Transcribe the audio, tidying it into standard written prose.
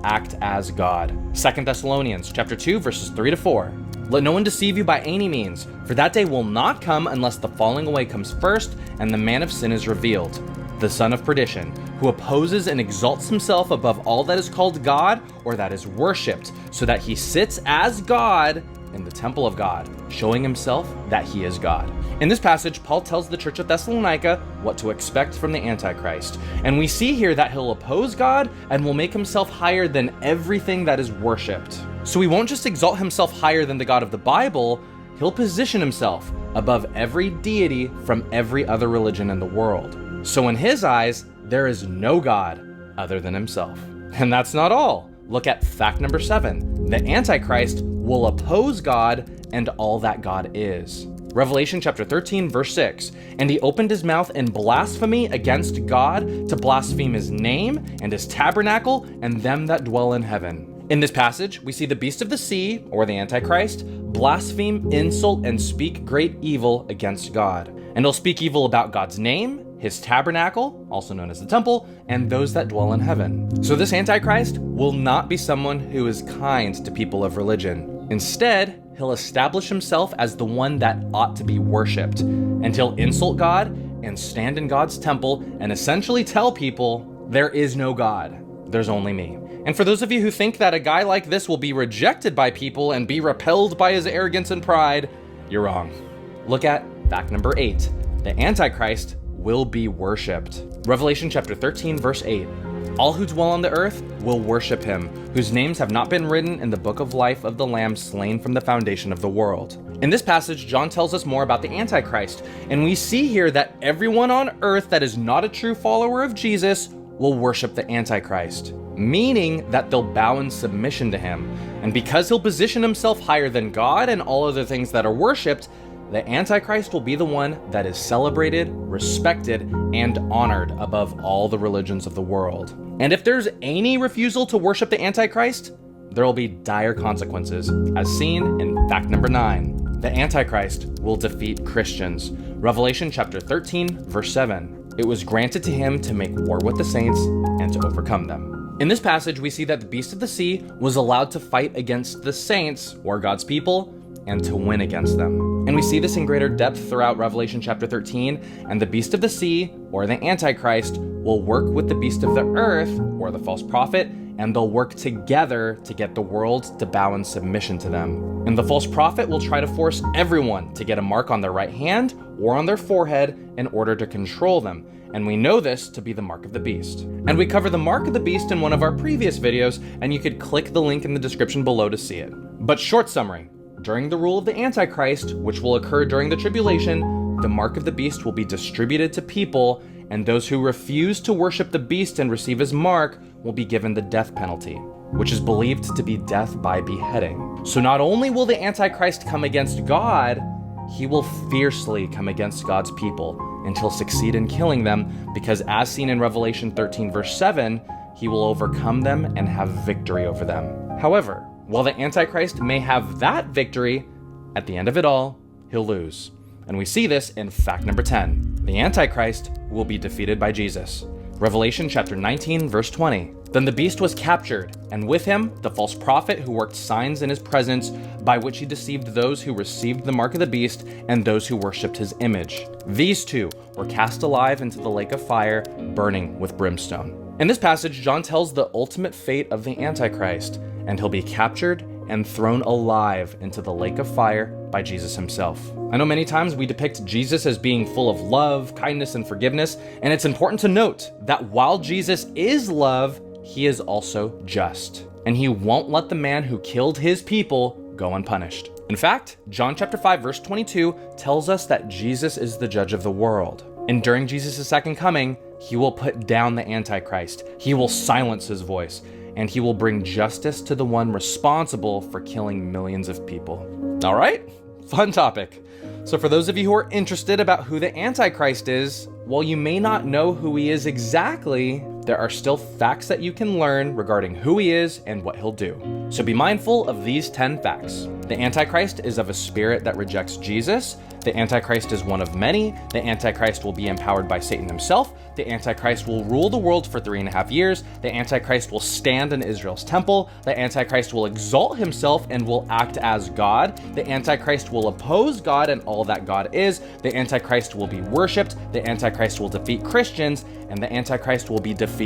act as God. 2 Thessalonians chapter 2, verses 3-4. Let no one deceive you by any means, for that day will not come unless the falling away comes first and the man of sin is revealed, the son of perdition, who opposes and exalts himself above all that is called God or that is worshipped, so that he sits as God in the temple of God, showing himself that he is God. In this passage, Paul tells the church of Thessalonica what to expect from the Antichrist. And we see here that he'll oppose God and will make himself higher than everything that is worshipped. So he won't just exalt himself higher than the God of the Bible, he'll position himself above every deity from every other religion in the world. So in his eyes, there is no God other than himself. And that's not all. Look at fact number 7. The Antichrist will oppose God and all that God is. Revelation chapter 13, verse 6. And he opened his mouth in blasphemy against God to blaspheme his name and his tabernacle and them that dwell in heaven. In this passage, we see the beast of the sea, or the Antichrist, blaspheme, insult, and speak great evil against God. And he'll speak evil about God's name, his tabernacle, also known as the temple, and those that dwell in heaven. So this Antichrist will not be someone who is kind to people of religion. Instead, he'll establish himself as the one that ought to be worshipped, and he'll insult God and stand in God's temple and essentially tell people, there is no God, there's only me. And for those of you who think that a guy like this will be rejected by people and be repelled by his arrogance and pride, you're wrong. Look at fact number 8. The Antichrist will be worshipped. Revelation chapter 13, verse 8. All who dwell on the earth will worship him, whose names have not been written in the book of life of the Lamb slain from the foundation of the world. In this passage, John tells us more about the Antichrist, and we see here that everyone on earth that is not a true follower of Jesus will worship the Antichrist, meaning that they'll bow in submission to him. And because he'll position himself higher than God and all other things that are worshipped, the Antichrist will be the one that is celebrated, respected, and honored above all the religions of the world. And if there's any refusal to worship the Antichrist, there will be dire consequences, as seen in fact number 9. The Antichrist will defeat Christians. Revelation chapter 13, verse 7. It was granted to him to make war with the saints and to overcome them. In this passage, we see that the beast of the sea was allowed to fight against the saints, or God's people, and to win against them. And we see this in greater depth throughout Revelation chapter 13, and the beast of the sea, or the Antichrist, will work with the beast of the earth, or the false prophet, and they'll work together to get the world to bow in submission to them. And the false prophet will try to force everyone to get a mark on their right hand or on their forehead in order to control them. And we know this to be the mark of the beast. And we cover the mark of the beast in one of our previous videos, and you could click the link in the description below to see it. But short summary, during the rule of the Antichrist, which will occur during the tribulation, the mark of the beast will be distributed to people, and those who refuse to worship the beast and receive his mark will be given the death penalty, which is believed to be death by beheading. So not only will the Antichrist come against God, he will fiercely come against God's people and he'll succeed in killing them, because as seen in Revelation 13 verse 7, he will overcome them and have victory over them. However, while the Antichrist may have that victory, at the end of it all, he'll lose. And we see this in fact number 10. The Antichrist will be defeated by Jesus. Revelation chapter 19, verse 20. Then the beast was captured, and with him the false prophet who worked signs in his presence, by which he deceived those who received the mark of the beast and those who worshipped his image. These two were cast alive into the lake of fire, burning with brimstone. In this passage, John tells the ultimate fate of the Antichrist, and he'll be captured and thrown alive into the lake of fire by Jesus himself. I know many times we depict Jesus as being full of love, kindness, and forgiveness, and it's important to note that while Jesus is love, he is also just, and he won't let the man who killed his people go unpunished. In fact, John chapter 5 verse 22 tells us that Jesus is the judge of the world, and during Jesus' second coming, he will put down the Antichrist, he will silence his voice, and he will bring justice to the one responsible for killing millions of people. All right, fun topic. So for those of you who are interested about who the Antichrist is, while you may not know who he is exactly, there are still facts that you can learn regarding who he is and what he'll do. So be mindful of these 10 facts. The Antichrist is of a spirit that rejects Jesus, The Antichrist is one of many. The Antichrist will be empowered by Satan himself. The Antichrist will rule the world for 3.5 years. The Antichrist will stand in Israel's temple. The Antichrist will exalt himself and will act as God. The Antichrist will oppose God and all that God is. The Antichrist will be worshipped. The Antichrist will defeat Christians, and the Antichrist will be defeated.